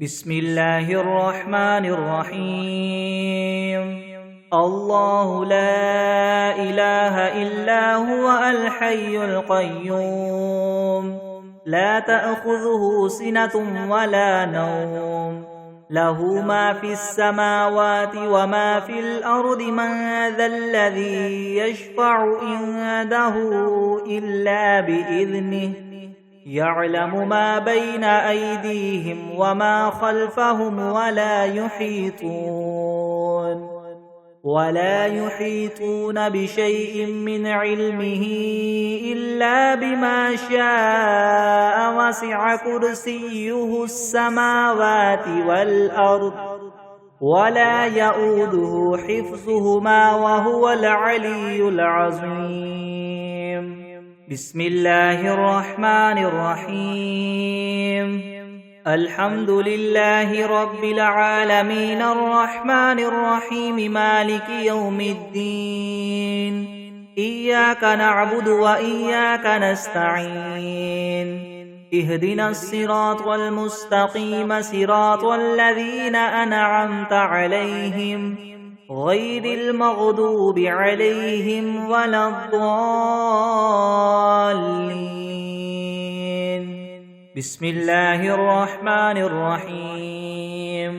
بسم الله الرحمن الرحيم. الله لا إله إلا هو الحي القيوم، لا تأخذه سنة ولا نوم، له ما في السماوات وما في الأرض. من ذا الذي يشفع عنده إلا بإذنه، يعلم ما بين أيديهم وما خلفهم ولا يحيطون بشيء من علمه إلا بما شاء. وسع كرسيه السماوات والأرض ولا يؤوده حفظهما وهو العلي العظيم. بسم الله الرحمن الرحيم. الحمد لله رب العالمين الرحمن الرحيم مالك يوم الدين. إياك نعبد وإياك نستعين. اهدنا الصراط المستقيم، صراط الذين أنعمت عليهم غير المغضوب عليهم ولا الضالين. بسم الله الرحمن الرحيم.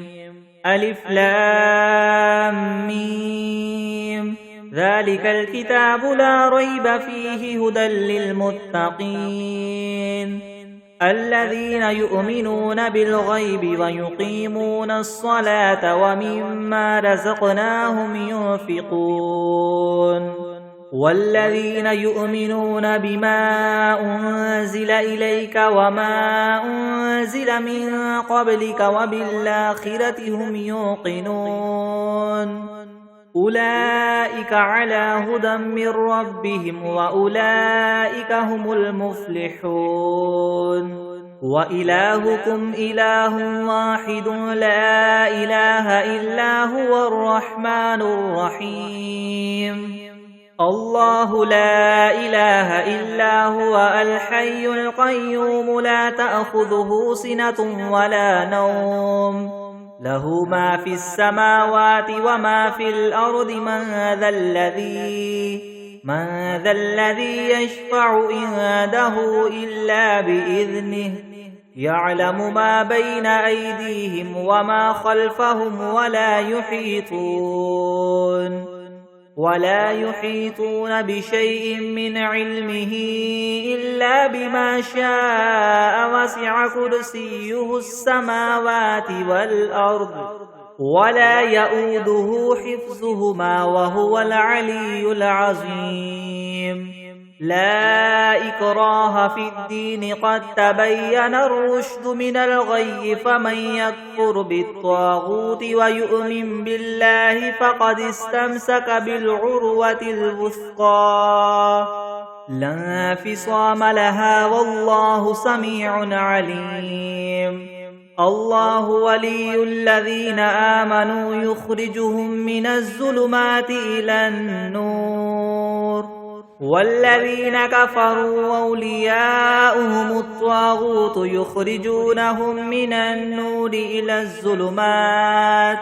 ألف لام ميم. ذلك الكتاب لا ريب فيه هدى للمتقين الذين يؤمنون بالغيب ويقيمون الصلاة ومما رزقناهم ينفقون. والذين يؤمنون بما أنزل إليك وما أنزل من قبلك وبالآخرة هم يوقنون. أولئك على هدى من ربهم وأولئك هم المفلحون. وإلهكم إله واحد لا إله إلا هو الرحمن الرحيم. الله لا إله إلا هو الحي القيوم، لا تأخذه سنة ولا نوم، له ما في السماوات وما في الأرض. من ذا الذي يشفع عنده إلا بإذنه، يعلم ما بين أيديهم وما خلفهم ولا يحيطون بشيء من علمه إلا بما شاء. وسع كرسيه السماوات والأرض ولا يؤوده حفظهما وهو العلي العظيم. لا إكراه في الدين، قد تبين الرشد من الغي. فمن يكفر بالطاغوت ويؤمن بالله فقد استمسك بالعروة الوثقى لا انفصام لها، والله سميع عليم. الله ولي الذين آمنوا يخرجهم من الظلمات إلى النور، والذين كفروا أولياؤهم الطاغوت يخرجونهم من النور إلى الظلمات.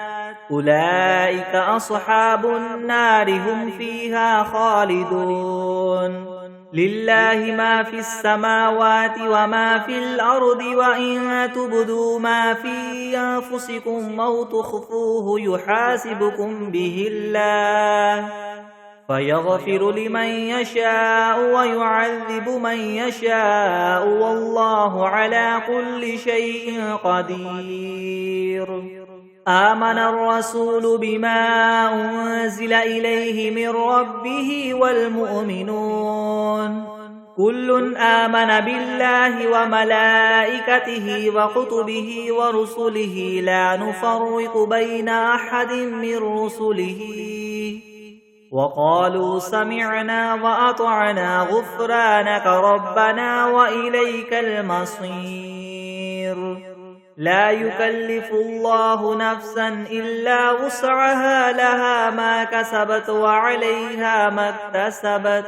أولئك أصحاب النار، هم فيها خالدون. لله ما في السماوات وما في الأرض، وإن تبدوا ما في أنفسكم أو تخفوه يحاسبكم به الله، فيغفر لمن يشاء ويعذب من يشاء، والله على كل شيء قدير. آمن الرسول بما أنزل إليه من ربه والمؤمنون كل آمن بالله وملائكته وكتبه ورسله لا نفرق بين أحد من رسله، وقالوا سمعنا وأطعنا غفرانك ربنا وإليك المصير. لا يكلف الله نفسا إلا وسعها، لها ما كسبت وعليها ما اكتسبت،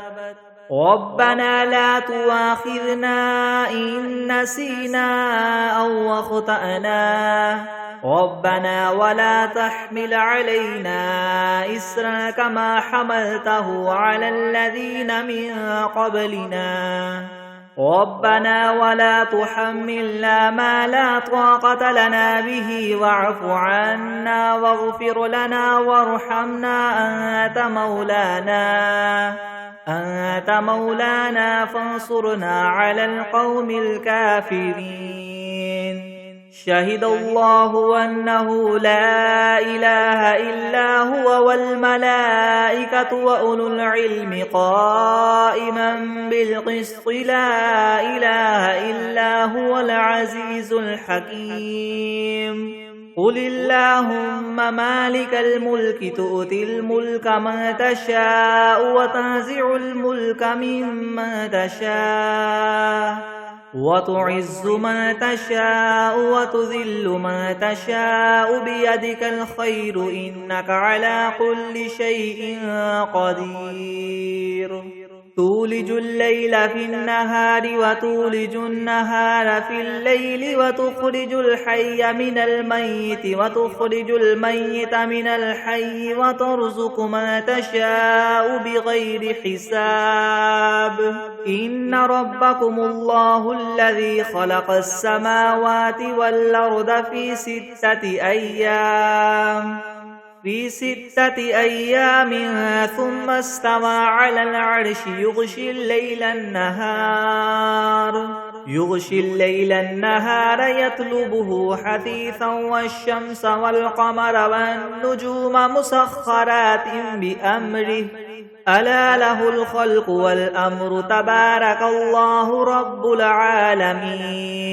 ربنا لا تؤاخذنا إن نسينا أو أخطأنا ربنا ولا تحمل علينا إسرا كما حملته على الذين من قبلنا ربنا ولا تحملنا ما لا طاقة لنا به واعف عنا واغفر لنا وارحمنا أنت مولانا فانصرنا على القوم الكافرين شهد الله أنه لا إله إلا هو والملائكة وأولو العلم قائما بالقسط لا إله إلا هو العزيز الحكيم قل اللهم مالك الملك تؤتي الملك من تشاء وتنزع الملك ممن تشاء وتعز من تشاء وتذل من تشاء بيدك الخير إنك على كل شيء قدير تولج الليل في النهار وتولج النهار في الليل وتخرج الحي من الميت وتخرج الميت من الحي وترزق من تشاء بغير حساب إن ربكم الله الذي خلق السماوات والأرض في 6 أيام ثم استوى على العرش يغشي الليل النهار يطلبه حثيثا والشمس والقمر والنجوم مسخرات بأمره ألا له الخلق والأمر تبارك الله رب العالمين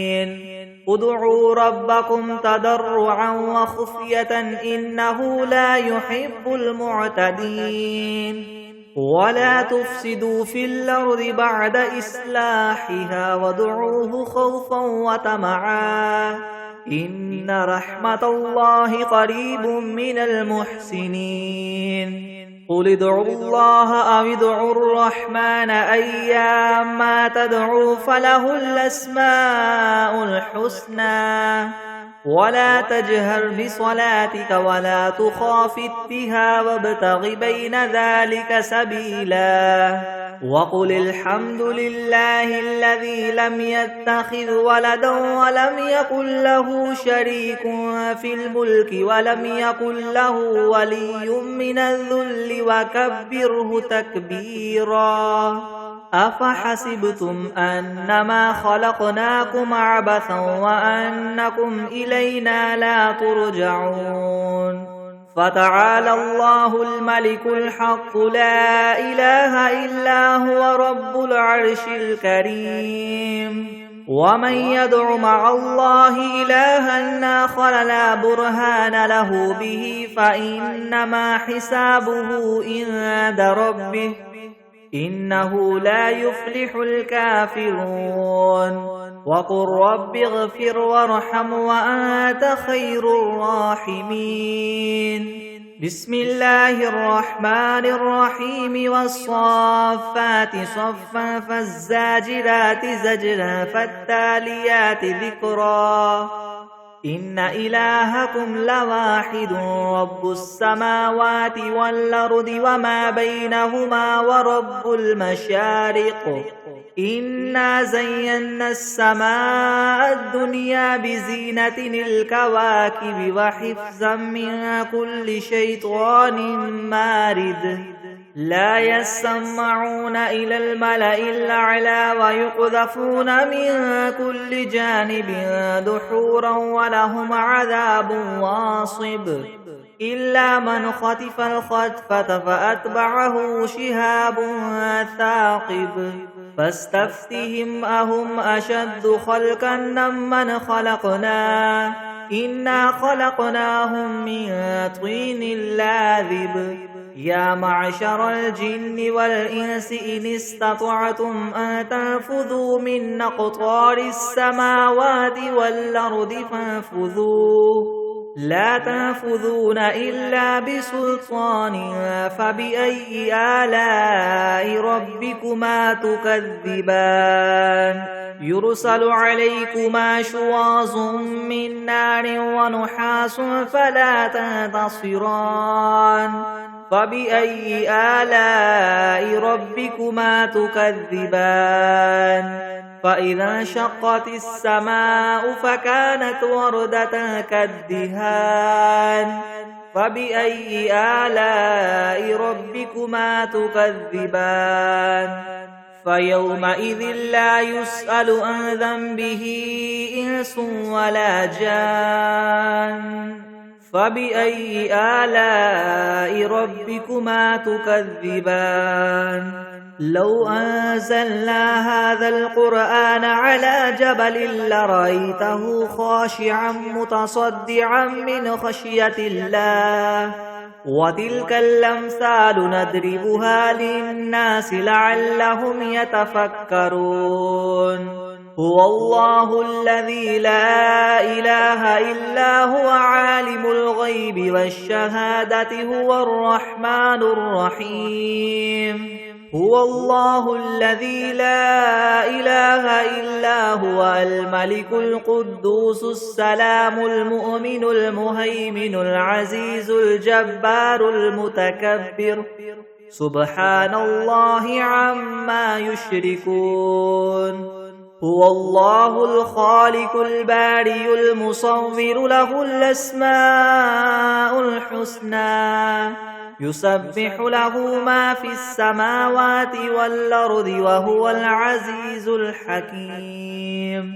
ادعوا ربكم تضرعا وخفية إنه لا يحب المعتدين ولا تفسدوا في الأرض بعد إصلاحها وادعوه خوفا وطمعا إن رحمة الله قريب من المحسنين قل ادعوا الله أو ادعوا الرحمن أيما تدعوا فله الأسماء الحسنى ولا تجهر بصلاتك ولا تخافت بها وابتغ بين ذلك سبيلا وقل الحمد لله الذي لم يتخذ ولدا ولم يكن له شريك في الملك ولم يكن له ولي من الذل وكبره تكبيرا أفحسبتم أنما خلقناكم عبثا وأنكم إلينا لا ترجعون فتعالى الله الملك الحق لا إله إلا هو رب العرش الكريم ومن يدع مع الله إلها آخر لا برهان له به فإنما حسابه عند ربه إنه لا يفلح الكافرون وقل رب اغفر وارحم وأنت خير الراحمين بسم الله الرحمن الرحيم والصافات صفا فالزاجرات زجرا فالتاليات ذكرا إن إلهكم لواحد رب السماوات والأرض وما بينهما ورب المشارق إنا زينا السماء الدنيا بزينة الكواكب وحفظا من كل شيطان مارد لا يسمعون إلى الملأ الأعلى ويقذفون من كل جانب دحورا ولهم عذاب واصب إلا من خطف الخطفة فأتبعه شهاب ثاقب فاستفتهم أهم أشد خلقا ممن خلقنا إنا خلقناهم من طين لاذب يا معشر الجن والإنس إن استطعتم أن تنفذوا من أقطار السماوات والأرض فانفذوا لا تنفذون إلا بسلطان فبأي آلاء ربكما تكذبان يرسل عليكما شواظ من نار ونحاس فلا تنتصران فبأي آلاء ربكما تكذبان فإذا انشقت السماء فكانت وردة كالدهان فبأي آلاء ربكما تكذبان فيومئذ لا يسأل عن ذنبه إنس ولا جان فبأي آلاء ربكما تكذبان لو أنزلنا هذا القرآن على جبل لرأيته خاشعا متصدعا من خشية الله وتلك الأمثال نضربها للناس لعلهم يتفكرون هو الله الذي لا إله إلا هو عالم الغيب والشهادة هو الرحمن الرحيم هو الله الذي لا إله إلا هو الملك القدوس السلام المؤمن المهيمن العزيز الجبار المتكبر سبحان الله عما يشركون هو الله الخالق البارئ المصور له الأسماء الحسنى يسبح له ما في السماوات والأرض وهو العزيز الحكيم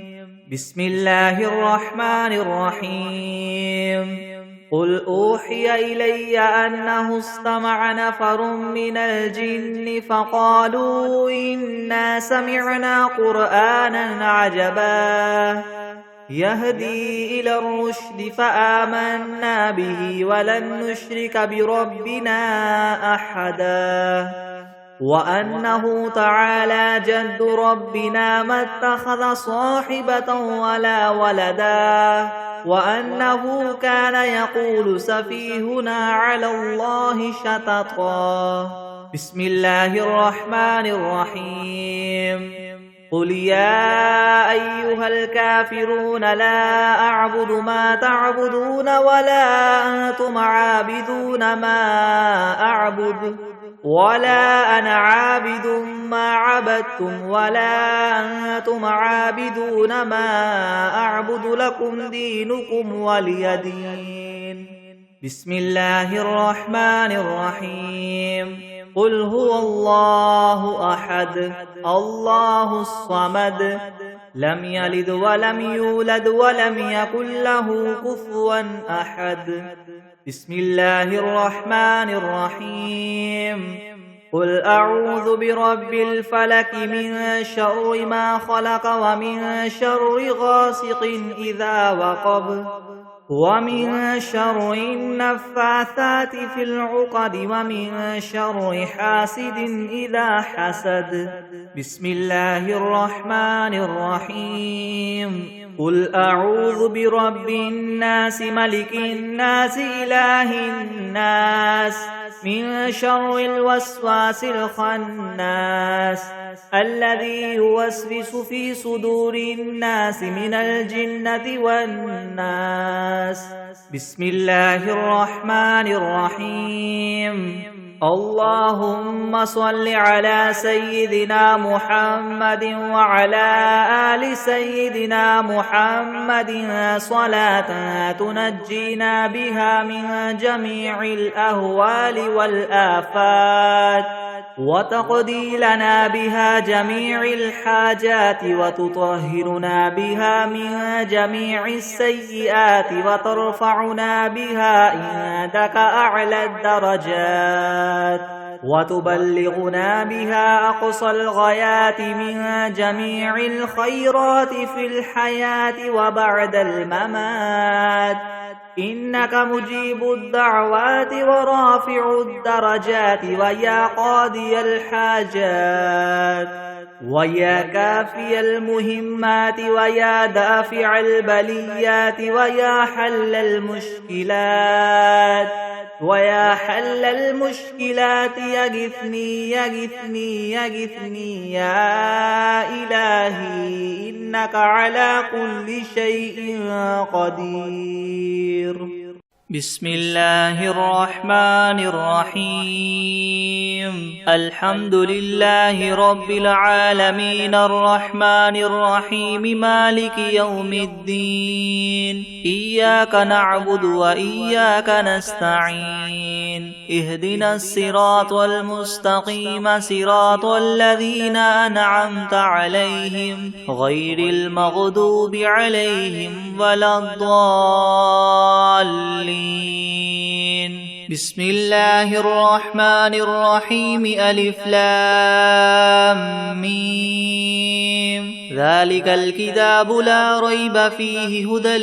بسم الله الرحمن الرحيم قل أوحي إلي أنه استمع نفر من الجن فقالوا إنا سمعنا قرآنا عجبا يهدي إلى الرشد فآمنا به ولن نشرك بربنا أحدا وأنه تعالى جد ربنا ما اتخذ صاحبة ولا ولدا وأنه كان يقول سفيهنا على الله شططا بسم الله الرحمن الرحيم قل يا أيها الكافرون لا أعبد ما تعبدون ولا أنتم عابدون ما أعبد ولا أنا عابد ما عبدتم ولا أنتم عابدون ما أعبد لكم دينكم ولي دين بسم الله الرحمن الرحيم قل هو الله أحد الله الصمد لم يلد ولم يولد ولم يكن له كفوا أحد بسم الله الرحمن الرحيم قل أعوذ برب الفلك من شر ما خلق ومن شر غاسق إذا وقب ومن شر النفاثات في العقد ومن شر حاسد إذا حسد بسم الله الرحمن الرحيم قل أعوذ برب الناس ملك الناس إله الناس من شر الوسواس الخناس الذي يوسوس في صدور الناس من الجنة والناس بسم الله الرحمن الرحيم اللهم صل على سيدنا محمد وعلى آل سيدنا محمد صلاة تنجينا بها من جميع الأهوال والآفات وتقضي لنا بها جميع الحاجات وتطهرنا بها من جميع السيئات وترفعنا بها عندك أعلى الدرجات وتبلغنا بها أقصى الغايات من جميع الخيرات في الحياة وبعد الممات إنك مجيب الدعوات ورافع الدرجات ويا قاضي الحاجات ويا كافي المهمات ويا دافع البليات ويا حل المشكلات يغثني يا إلهي إنك على كل شيء قدير. بسم الله الرحمن الرحيم. الحمد لله رب العالمين الرحمن الرحيم مالك يوم الدين. إياك نعبد وإياك نستعين. اهدنا الصراط المستقيم صراط الذين أنعمت عليهم غير المغضوب عليهم ولا الضالين. بسم الله الرحمن الرحيم. ألف لام ميم. ذلك الكتاب لا ريب فيه هدى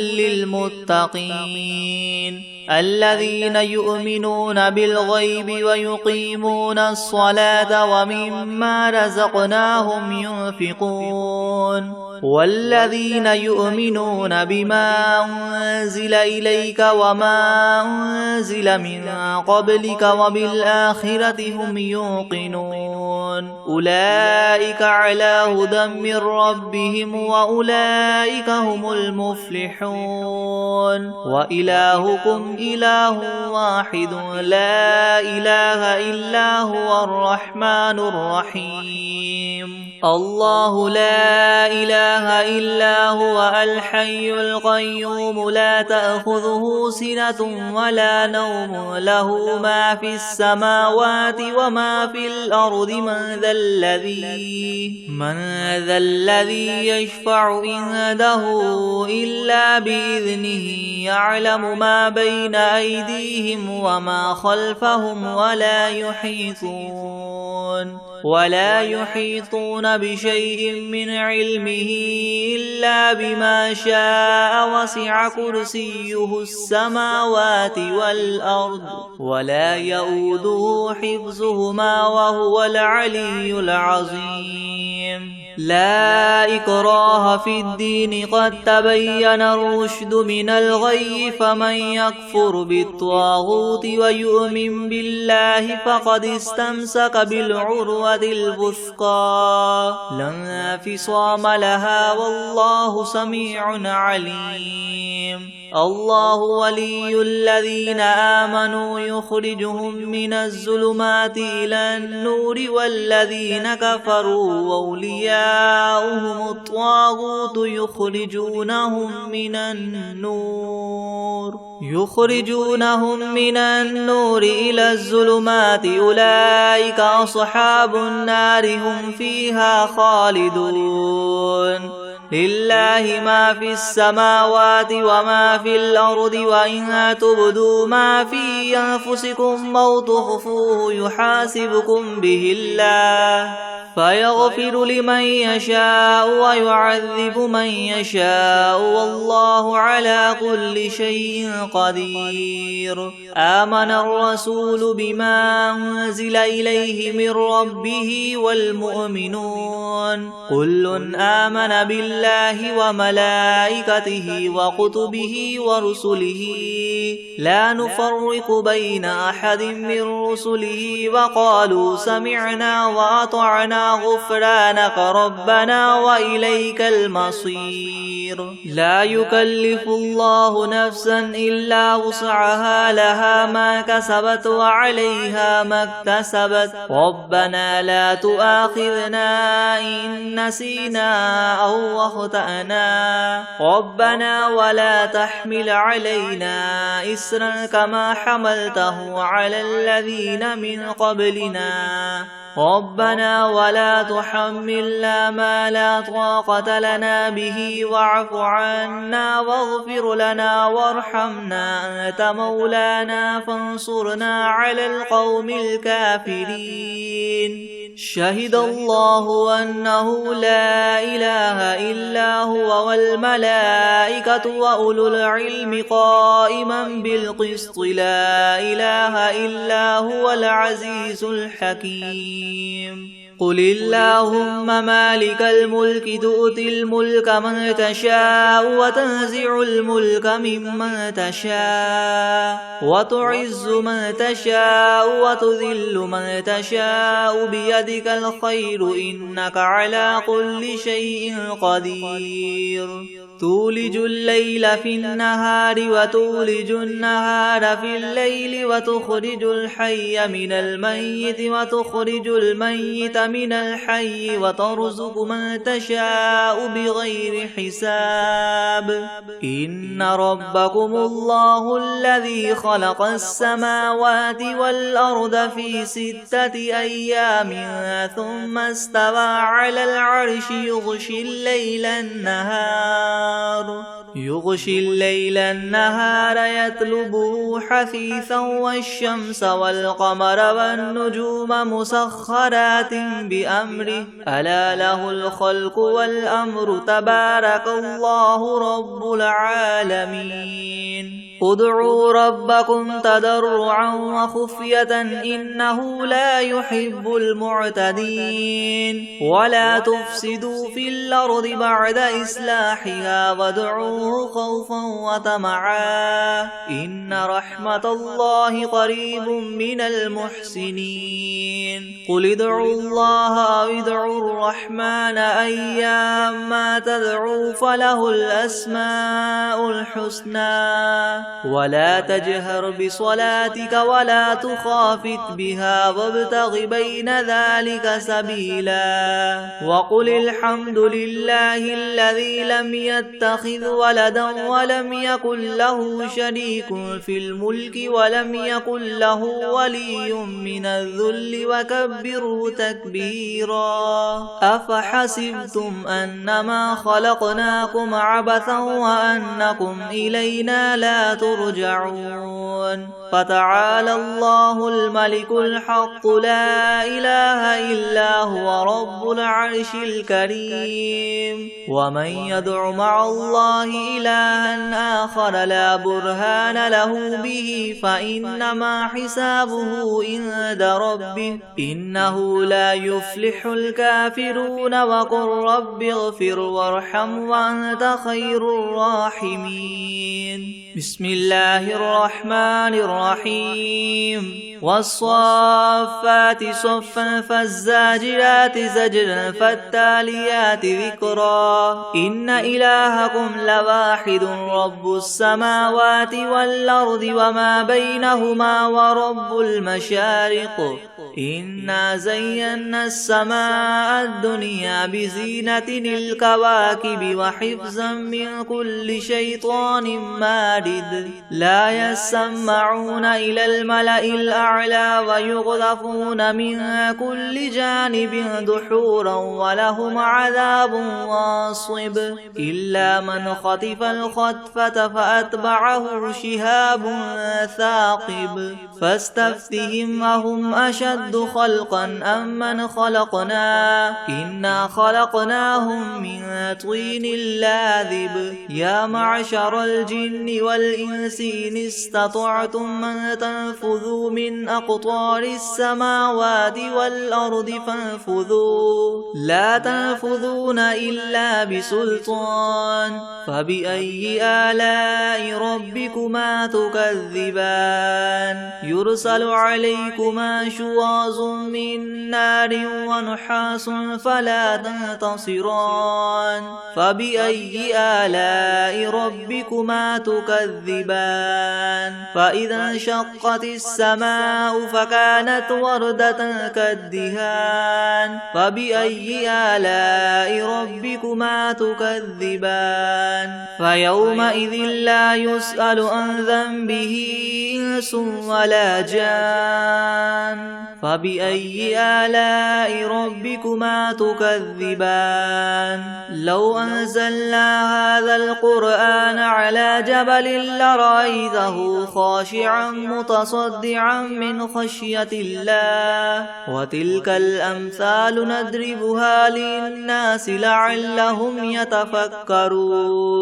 للمتقين الذين يؤمنون بالغيب ويقيمون الصلاة ومما رزقناهم ينفقون والذين يؤمنون بما أنزل إليك وما أنزل من قبلك وبالآخرة هم يوقنون أولئك على هدى من ربهم وأولئك هم المفلحون. وإلهكم إله واحد لا إله إلا هو الرحمن الرحيم. الله لا إله إلا هو الحي القيوم لا تأخذه سنة ولا نوم له ما في السماوات وما في الأرض. من ذا الذي يشفع عنده إلا بإذنه يعلم ما بين أيديهم وما خلفهم ولا يحيطون بشيء من علمه إلا بما شاء. وسع كرسيه السماوات والأرض ولا يؤوده حفظهما وهو العلي العظيم. لا إكراه في الدين قد تبين الرشد من الغي فمن يكفر بالطاغوت ويؤمن بالله فقد استمسك بالعروة الوثقى لا انفصام لها والله سميع عليم. الله ولي الذين آمنوا يخرجهم من الظلمات إلى النور والذين كفروا أولياؤهم الطاغوت يخرجونهم من النور إلى الظلمات أولئك أصحاب النار هم فيها خالدون. لله ما في السماوات وما في الأرض وإن تبدوا ما في أنفسكم أو تخفوه يحاسبكم به الله فيغفر لمن يشاء ويعذب من يشاء والله على كل شيء قدير. آمن الرسول بما أنزل إليه من ربه والمؤمنون كل آمن بالله وملائكته وكتبه ورسله لا نفرق بين أحد من رسله وقالوا سمعنا وأطعنا غفرانك ربنا وإليك المصير. لا يكلف الله نفسا إلا وسعها لها ما كسبت وعليها ما اكتسبت ربنا لا تؤاخذنا إن نسينا أو أخطأنا ربنا ولا تحمل علينا إسرا كما حملته على الذين من قبلنا ربنا ولا تحملنا ما لا طاقة لنا به واعف عنا واغفر لنا وارحمنا أنت مولانا فانصرنا على القوم الكافرين. شهد الله أنه لا إله إلا هو والملائكة وأولو العلم قائما بالقسط لا إله إلا هو العزيز الحكيم. قل اللهم مالك الملك تؤتي الملك من تشاء وتنزع الملك ممن تشاء وتعز من تشاء وتذل من تشاء بيدك الخير إنك على كل شيء قدير تولج الليل في النهار وتولج النهار في الليل وتخرج الحي من الميت وتخرج الميت من الحي وترزق من تشاء بغير حساب إن ربكم الله الذي خلق السماوات والأرض في 6 أيام ثم استوى على العرش يغشي الليل النهار يطلبه حثيثا والشمس والقمر والنجوم مسخرات بأمره ألا له الخلق والأمر تبارك الله رب العالمين ادعوا ربكم تضرعا وخفية إنه لا يحب المعتدين ولا تفسدوا في الأرض بعد إصلاحها وادعوه خوفا وطمعا إن رحمة الله قريب من المحسنين قل ادعوا الله أو ادعوا الرحمن أيما تدعوا فله الأسماء الحسنى ولا تجهر بصلاتك ولا تخافت بها وابتغ بين ذلك سبيلا وقل الحمد لله الذي لم يتخذ ولدا ولم يكن له شريك في الملك ولم يكن له ولي من الذل وكبره تكبيرا أفحسبتم أنما خلقناكم عبثا وأنكم إلينا لا ترجعون فتعالى الله الملك الحق لا إله إلا هو رب العرش الكريم ومن يدع مع الله إلها آخر لا برهان له به فإنما حسابه عند ربه إنه لا يفلح الكافرون وقل رب اغفر وارحم وأنت خير الراحمين بسم الله الرحمن الرحيم والصافات صفا فالزاجرات زجرا فالتاليات ذكرا إن إلهكم لواحد رب السماوات والأرض وما بينهما ورب المشارق إنا زينا السماء الدنيا بزينة الكواكب وحفظا من كل شيطان مارد لا يسمعون إلى الملأ الأعلى ويقذفون من كل جانب دحورا ولهم عذاب واصب إلا من خطف الخطفة فأتبعه شهاب ثاقب فاستفتهم أهم أشد خلقا أم من خلقنا إنا خلقناهم من طين لاذب يا معشر الجن والإنس إن استطعتم من تنفذوا من أقطار السماوات والأرض فانفذوا لا تنفذون إلا بسلطان فبأي آلاء ربكما تكذبان يرسل عليكما شواظ من نار ونحاس فلا تنتصران فبأي آلاء ربكما تكذبان فإذا انشقت السماء فكانت وردة كالدهان فبأي آلاء ربكما تكذبان فيومئذ لا يسأل عن ذنبه إنس ولا جان فبأي آلاء ربكما تكذبان لو أنزلنا هذا القرآن على جبل لرأيته خاشعا متصدعا من خشية الله وتلك الأمثال نضربها للناس لعلهم يتفكرون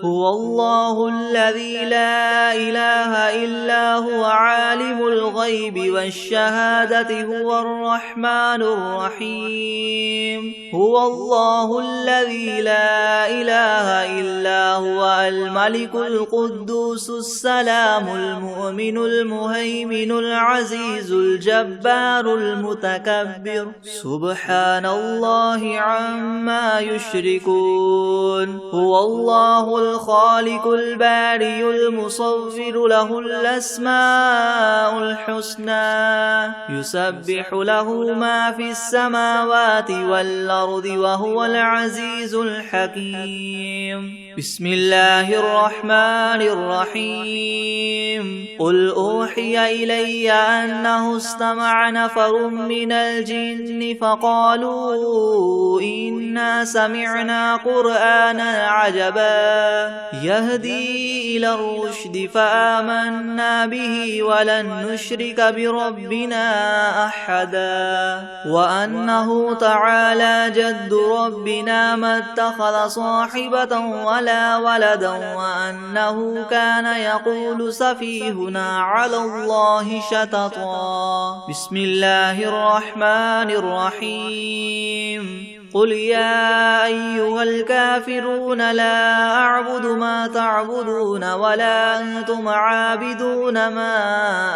هو الله الذي لا إله إلا هو عالم الغيب والشهادة هو الرحمن الرحيم هو الله الذي لا إله إلا هو الملك القدوس السلام المؤمن المهيمن العزيز الجبار المتكبر سبحان الله عما يشركون هو الله الخالق البارئ المصور له الأسماء الحسنى يسبح له ما في السماوات والأرض وهو العزيز الحكيم بسم الله الرحمن الرحيم قل أوحي إلي أنه استمع نفر من الجن فقالوا إنا سمعنا قرآنا عجبا يهدي إلى الرشد فآمنا به ولن نشرك بربنا أحدا وأنه تعالى جد ربنا ما اتخذ صاحبة ولا ولدا وأنه كان يقول سفيهنا على الله شططا بسم الله الرحمن الرحيم قل يا أيها الكافرون لا أعبد ما تعبدون ولا أنتم عابدون ما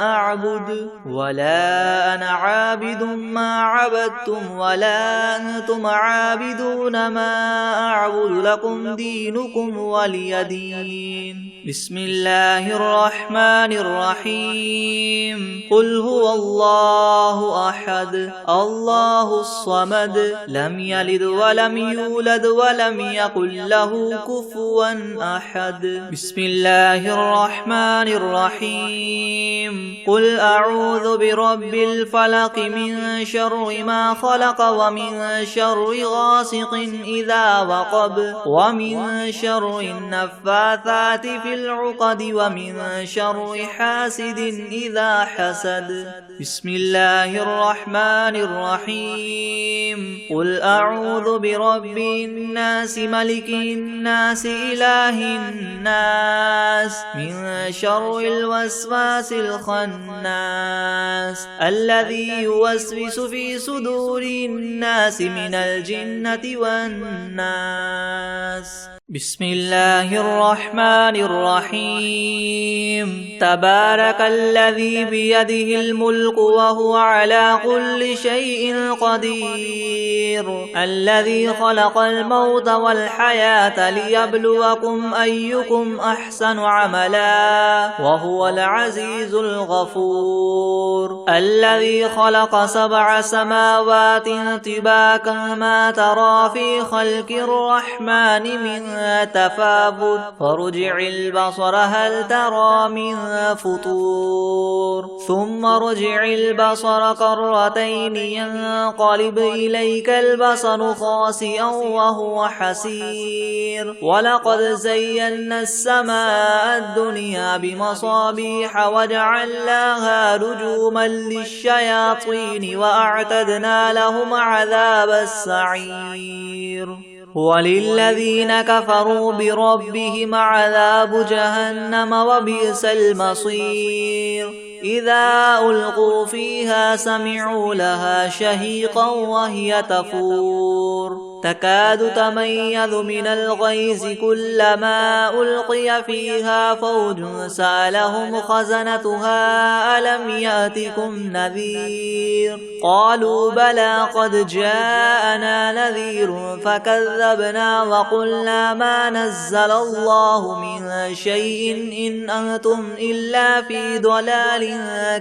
أعبد ولا أنا عابد ما عبدتم ولا أنتم عابدون ما أعبد لكم دينكم ولي دين بسم الله الرحمن الرحيم قل هو الله أحد الله الصمد لم يلد ولم يولد ولم يكن له كفوا أحد بسم الله الرحمن الرحيم قل أعوذ برب الفلق من شر ما خلق ومن شر غاسق إذا وقب ومن شر النفاثات في العقد ومن شر حاسد إذا حسد بسم الله الرحمن الرحيم قل أعوذ برب الناس ملك الناس إله الناس من شر الوسواس الخناس الذي يوسوس في صدور الناس من الجنة والناس بسم الله الرحمن الرحيم تبارك الذي بيده الملك وهو على كل شيء قدير الذي خلق الموت والحياة ليبلوكم أيكم أحسن عملا وهو العزيز الغفور الذي خلق 7 سماوات طباقا ما ترى في خلق الرحمن من تفاوت فارجع البصر هل ترى من فطور ثم ارجع البصر كرتين ينقلب إليك البصر خاسئا وهو حسير ولقد زينا السماء الدنيا بمصابيح وجعلناها رجوما للشياطين وأعتدنا لهم عذاب السعير وللذين كفروا بربهم عذاب جهنم وبئس المصير إذا ألقوا فيها سمعوا لها شهيقا وهي تفور تكاد تميز من الغيظ كلما ألقي فيها فوج سألهم خزنتها ألم يأتكم نذير قالوا بلى قد جاءنا نذير فكذبنا وقلنا ما نزل الله من شيء إن أنتم إلا في ضلال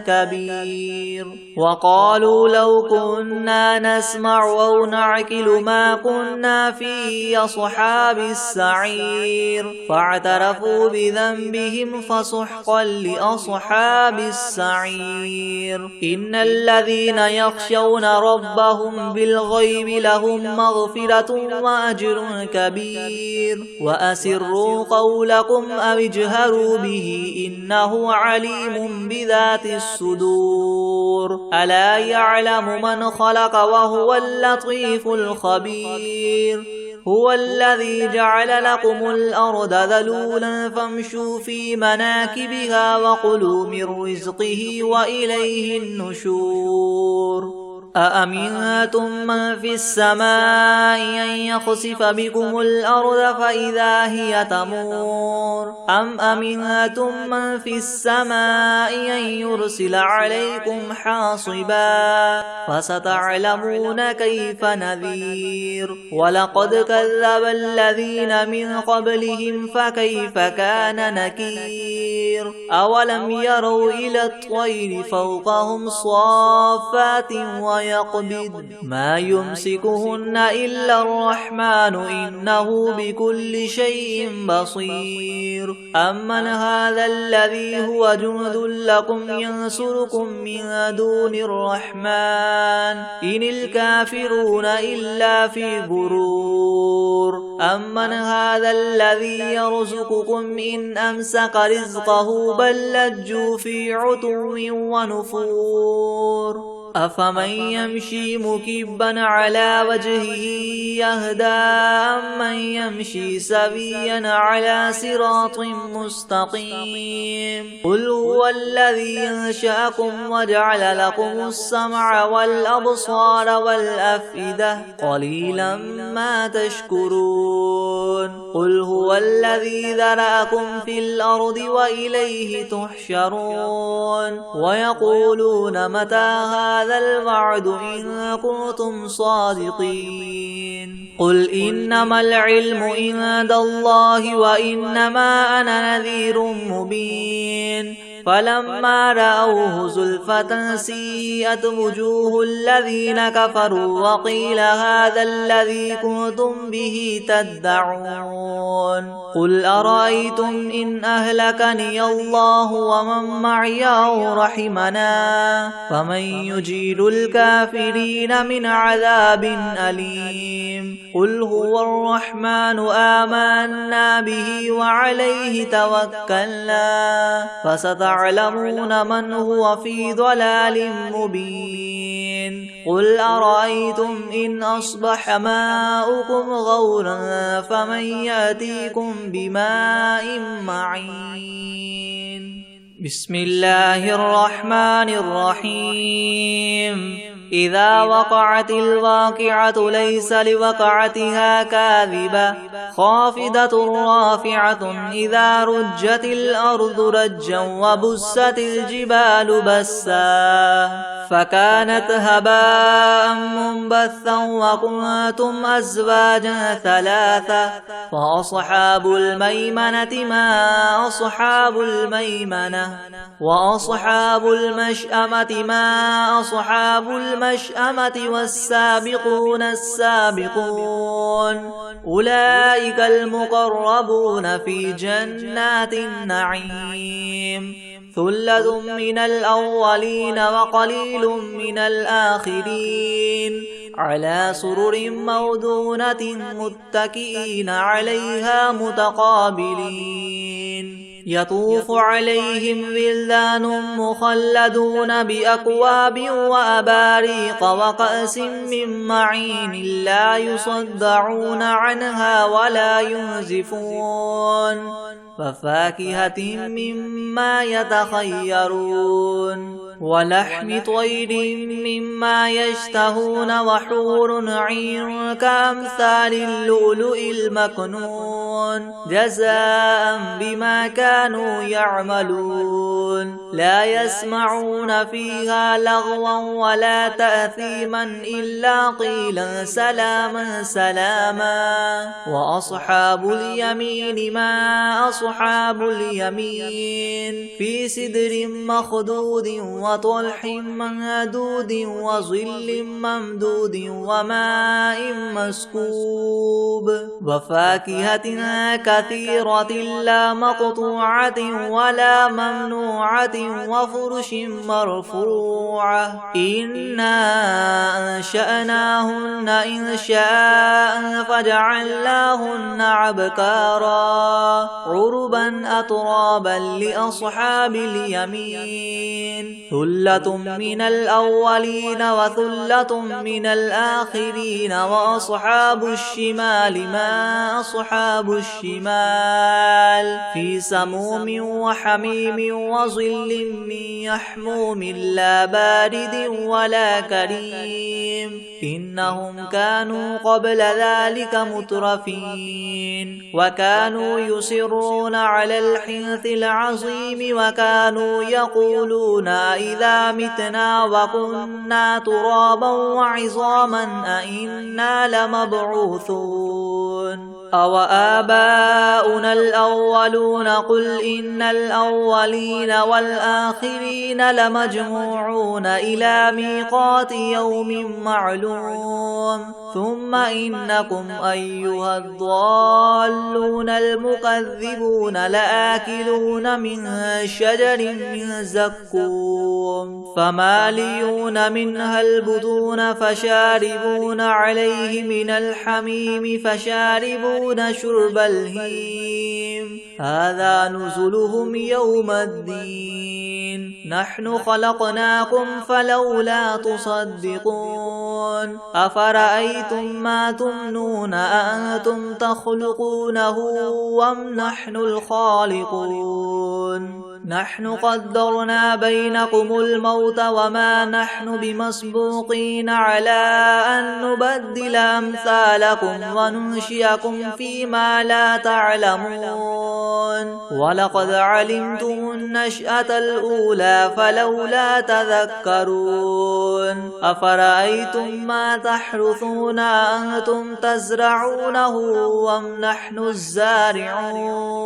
كبير وقالوا لو كنا نسمع أو نعقل ما كنا في أصحاب السعير فاعترفوا بذنبهم فسحقا لأصحاب السعير إن الذين يخشون ربهم بالغيب لهم مغفرة وأجر كبير وأسروا قولكم أو اجهروا به إنه عليم بذات الصدور ألا يعلم من خلق وهو اللطيف الخبير هو الذي جعل لكم الأرض ذلولا فامشوا في مناكبها وكلوا من رزقه وإليه النشور أأمنتم من في السماء أن يخسف بكم الأرض فإذا هي تمور أم أمنتم من في السماء أن يرسل عليكم حاصبا فستعلمون كيف نذير ولقد كذب الذين من قبلهم فكيف كان نكير أولم يروا إلى الطير فوقهم صافات ويقبض ما يمسكهن إلا الرحمن إنه بكل شيء بصير أمن هذا الذي هو جند لكم ينصركم من دون الرحمن إن الكافرون إلا في غرور أمن هذا الذي يرزقكم إن أمسك رزقه بل لجوا في عتو ونفور أفمن يمشي مكبا على وجهه يهدى أمن يمشي سويا على صراط مستقيم قل هو الذي أنشأكم وجعل لكم السمع والأبصار والأفئدة قليلا ما تشكرون قل هو الذي ذرأكم في الأرض وإليه تحشرون ويقولون متى هذا الوعد إن كنتم صادقين قل إنما العلم عند الله وإنما أنا نذير مبين فلما رأوه زلفة سيئت وجوه الذين كفروا وقيل هذا الذي كنتم به تدعون قل أرأيتم إن أهلكني الله ومن معي أو رحمنا فمن يجير الكافرين من عذاب أليم قل هو الرحمن آمنا به وعليه توكلنا فستعلمون من هو في ضلال مبين قل أرأيتم إن أصبح ماؤكم غورا فمن يأتيكم بماء معين بسم الله الرحمن الرحيم إذا وقعت الواقعة ليس لوقعتها كاذبة خافضة رافعة إذا رجت الأرض رجا وبست الجبال بسا فكانت هباء منبثا وكنتم أزواجا ثلاثة فأصحاب الميمنة ما أصحاب الميمنة وأصحاب المشأمة ما أصحاب المشأمة والسابقون السابقون أولئك المقربون في جنات النعيم ثلة من الأولين وقليل من الآخرين على سرر موضونة متكئين عليها متقابلين يطوف عليهم ولدان مخلدون بأكواب وأباريق وكأس من معين لا يصدعون عنها ولا ينزفون وفاكهة مما يتخيرون ولحم طير مما يشتهون وحور عين كأمثال اللؤلؤ المكنون جزاء بما كانوا يعملون لا يسمعون فيها لغوا ولا تأثيما إلا قيلا سلاما سلاما وأصحاب اليمين ما أصحاب اليمين في سدر مخدود وطلح منضود وظل ممدود وماء مسكوب وفاكهة كثيرة لا مقطوعة ولا ممنوعة وفرش مرفوعة إنا أنشأناهن إنشاء فجعلناهن عبكارا عربا أترابا لأصحاب اليمين ثلة من الأولين وثلة من الآخرين وأصحاب الشمال ما أصحاب الشمال في سموم وحميم وظل من يحموم لا بارد ولا كريم إنهم كانوا قبل ذلك مترفين وكانوا يصرون على الحنث العظيم وكانوا يقولون إذا متنا وكنا ترابا وعظاما أئنا لمبعوثون أو آباؤنا الأولون قل إن الأولين والآخرين لمجموعون إلى ميقات يوم معلوم ثم إنكم أيها الضالون المكذبون لآكلون من شجر من زقوم فماليون منها البطون فشاربون عليه من الحميم فشاربون شرب الهيم هذا نزلهم يوم الدين نحن خلقناكم فلولا تصدقون أفرأيتم ما تمنون أأنتم تخلقونه أم نحن الخالقون نحن قدرنا بينكم الموت وما نحن بمسبوقين على أن نبدل أمثالكم وننشئكم فيما لا تعلمون ولقد علمتم النشأة الأولى فلولا تذكرون أفرأيتم ما تحرثون أنتم تزرعونه أم نحن الزارعون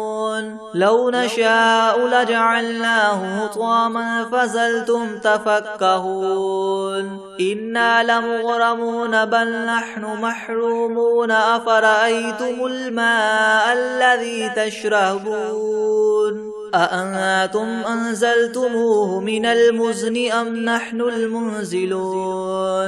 لو نشاء لجعلناه حطاما فظلتم تفكهون إنا لمغرمون بل نحن محرومون أفرأيتم الماء الذي تشربون أأنتم أنزلتموه من المزن أم نحن المنزلون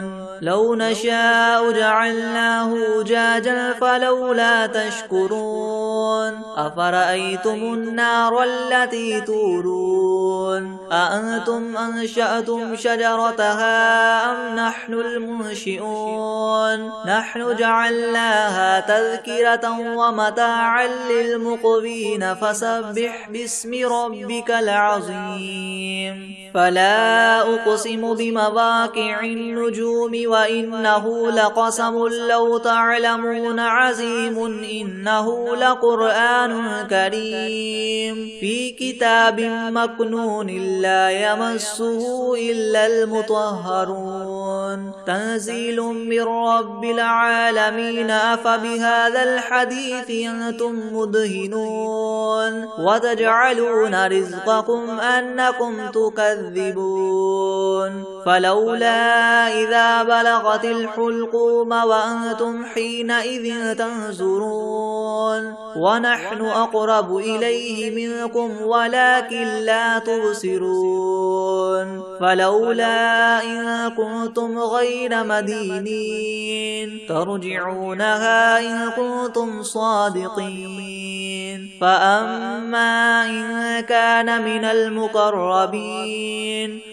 لو نشاء جعلناه أجاجا فلولا تشكرون أفرأيتم النار التي تورون أأنتم أنشأتم شجرتها أم نحن المنشئون نحن جعلناها تذكرة ومتاعا للمقوين فسبح باسم ربك العظيم فلا أقسم بمواقع النجوم وإنه لقسم لو تعلمون عظيم إنه لقرآن كريم في كتاب مكنون لا يمسه إلا المطهرون تنزيل من رب العالمين أفبهذا الحديث أنتم مدهنون وتجعلون رزقكم أنكم تكذبون فلولا إذا بلغت الحلقوم وأنتم حينئذ تنظرون ونحن أقرب إليه منكم ولكن لا تبصرون فلولا إن كنتم غير مدينين ترجعونها إن كنتم صادقين فأما إن كان من المقربين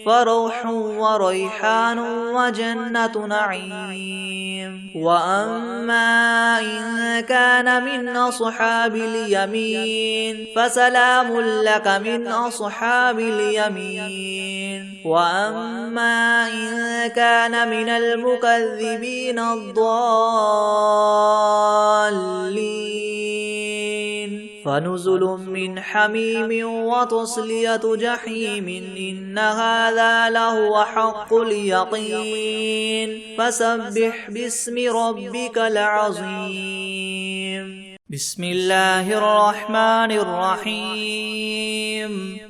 فروح وريحان وجنة نعيم وأما إن كان من أصحاب اليمين فسلام لك من أصحاب اليمين وأما إن كان من المكذبين الضالين فنزل من حميم وتصلية جحيم إن هذا لهو حق اليقين فسبح باسم ربك العظيم بسم الله الرحمن الرحيم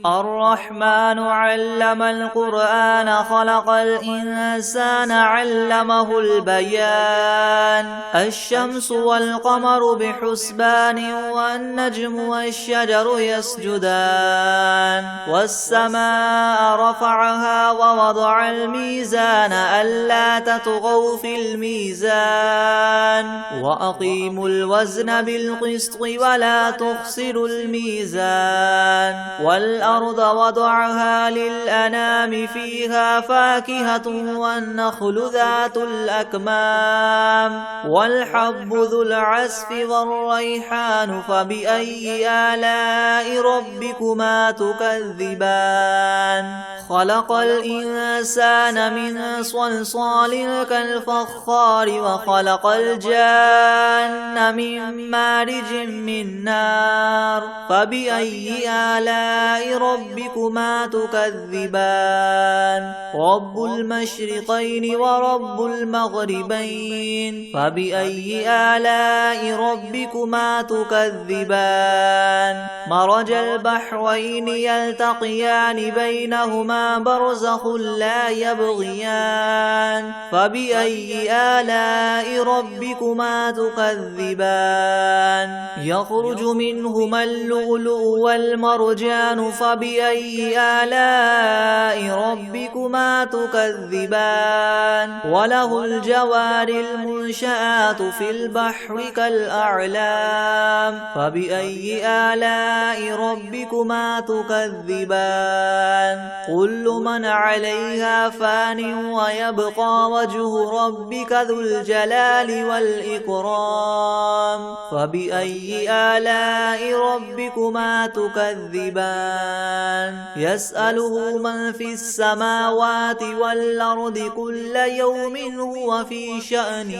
الرحمن علم القرآن خلق الإنسان علمه البيان الشمس والقمر بحسبان والنجم والشجر يسجدان والسماء رفعها ووضع الميزان ألا تطغوا في الميزان وأقيموا الوزن بالقسط بالقسط ولا تخسروا الميزان والأرض وضعها للأنام فيها فاكهة والنخل ذات الأكمام والحب ذو العصف والريحان فبأي آلاء ربكما تكذبان خلق الإنسان من صلصال كالفخار وخلق الجان من مارج من نار فبأي آلاء ربكما تكذبان رب المشرقين ورب المغربين فبأي آلاء ربكما تكذبان مرج البحرين يلتقيان بينهما برزخ لا يبغيان فبأي آلاء ربكما تكذبان يخرج منهما اللؤلؤ والمرجان فبأي آلاء ربكما تكذبان وله الجوار المنشآت في البحر كالأعلام فبأي آلاء ربكما تكذبان كل من عليها فان ويبقى وجه ربك ذو الجلال والإكرام فبأي آلاء ربكما تكذبان يسأله من في السماوات والأرض كل يوم هو في شأن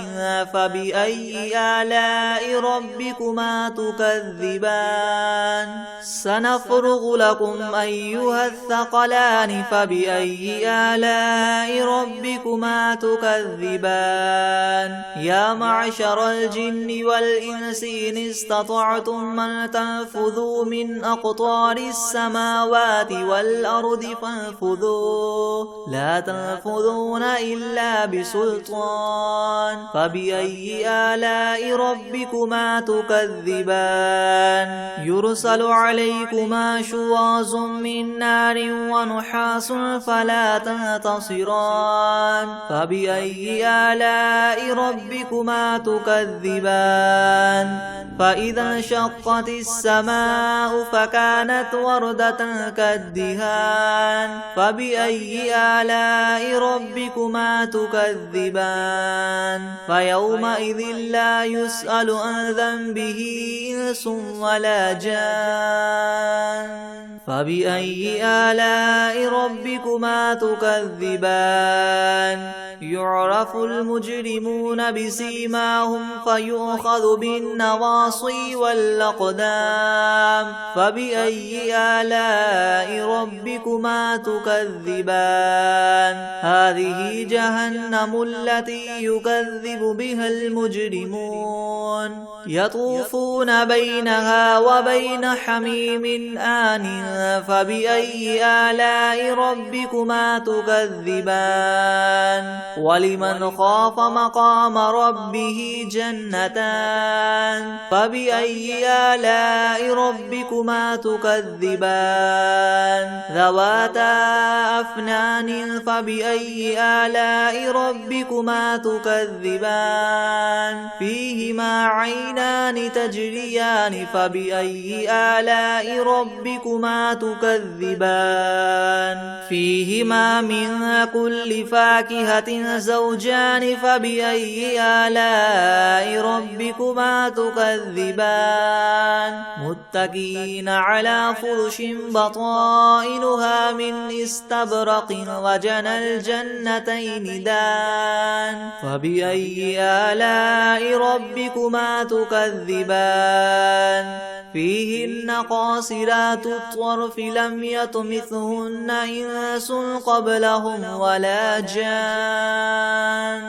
فبأي آلاء ربكما تكذبان سنفرغ لكم أيها الثقلان فبأي آلاء ربكما تكذبان يا معشر الجن والإنس إن استطعتم أن تنفذوا من أقطار السماوات والأرض فانفذوا لا تنفذون إلا بسلطان فبأي آلاء ربكما تكذبان يرسل عليكما شواظ من نار ونحاس فلا تنتصران فبأي آلاء ربكما تكذبان فإذا انشقت السماء فكانت وردة كالدهان فبأي آلاء ربكما تكذبان فيومئذ لا يسأل عن ذنبه إنس ولا جان فبأي آلاء ربكما تكذبان يعرف المجرمون بسيماهم فيؤخذ بالنواصي والأقدام فبأي آلاء ربكما تكذبان هذه جهنم التي يكذب بها المجرمون يطوفون بينها وبين حميم آن فبأي آلاء ربكما تكذبان ولمن خاف مقام ربه جنتان فبأي آلاء ربكما تكذبان ذواتا أفنان فبأي آلاء ربكما تكذبان فيهما عينان تجريان فبأي آلاء ربكما تكذبان فيهما من كل فاكهة زوجان فبأي آلاء ربكما تكذبان متكئين على فرش بطائنها من استبرق وجنى الجنتين دان فبأي آلاء ربكما تكذبان فيهن قاصرات الطرف لم يطمثهن إنس قبلهم ولا جان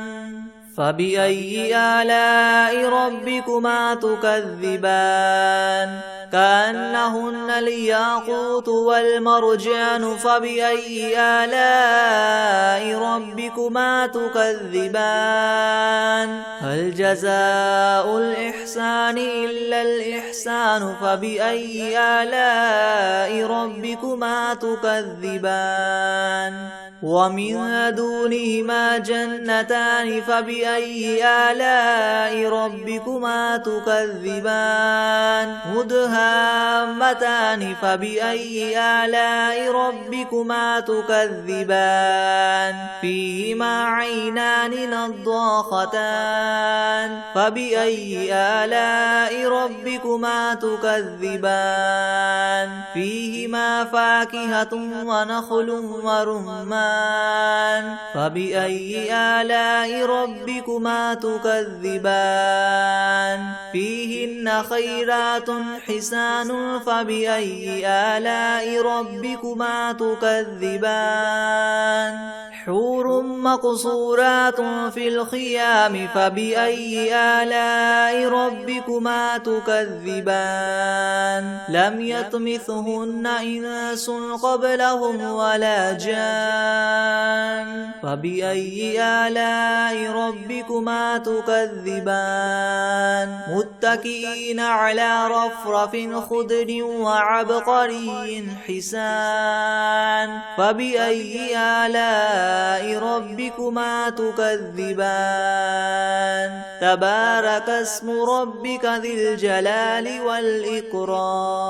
فبأي آلاء ربكما تكذبان كأنهن الياقوت والمرجان فبأي آلاء ربكما تكذبان هل جزاء الإحسان إلا الإحسان فبأي آلاء ربكما تكذبان ومن دونهما جنتان فبأي آلاء ربكما تكذبان مدهامتان فبأي آلاء ربكما تكذبان فيهما عينان نضاختان فبأي آلاء ربكما تكذبان فيهما فاكهة ونخل ورمان فبأي آلاء ربكما تكذبان فيهن خيرات حسان فبأي آلاء ربكما تكذبان حور مقصورات في الخيام فبأي آلاء ربكما تكذبان لم يطمثهن إنس قبلهم ولا جان فبأي آلاء ربكما تكذبان متكئين على رفرف خضر وعبقري حسان فبأي آلاء ربكما تكذبان تبارك اسم ربك ذي الجلال والإكرام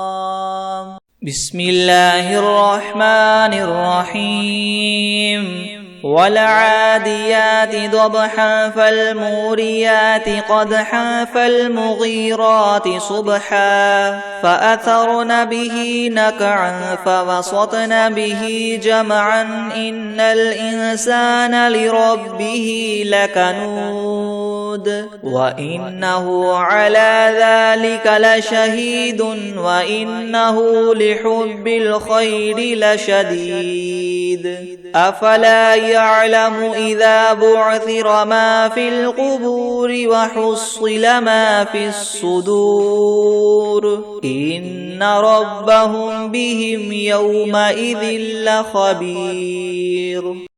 بسم الله الرحمن الرحيم والعاديات ضبحا فالموريات قدحا فالمغيرات صبحا فأثرن به نقعا فوسطن به جمعا إن الإنسان لربه لكنود وإنه على ذلك لشهيد وإنه لحب الخير لشديد أفلا يعلم إذا بعثر ما في القبور وحصل ما في الصدور إن ربهم بهم يومئذ لخبير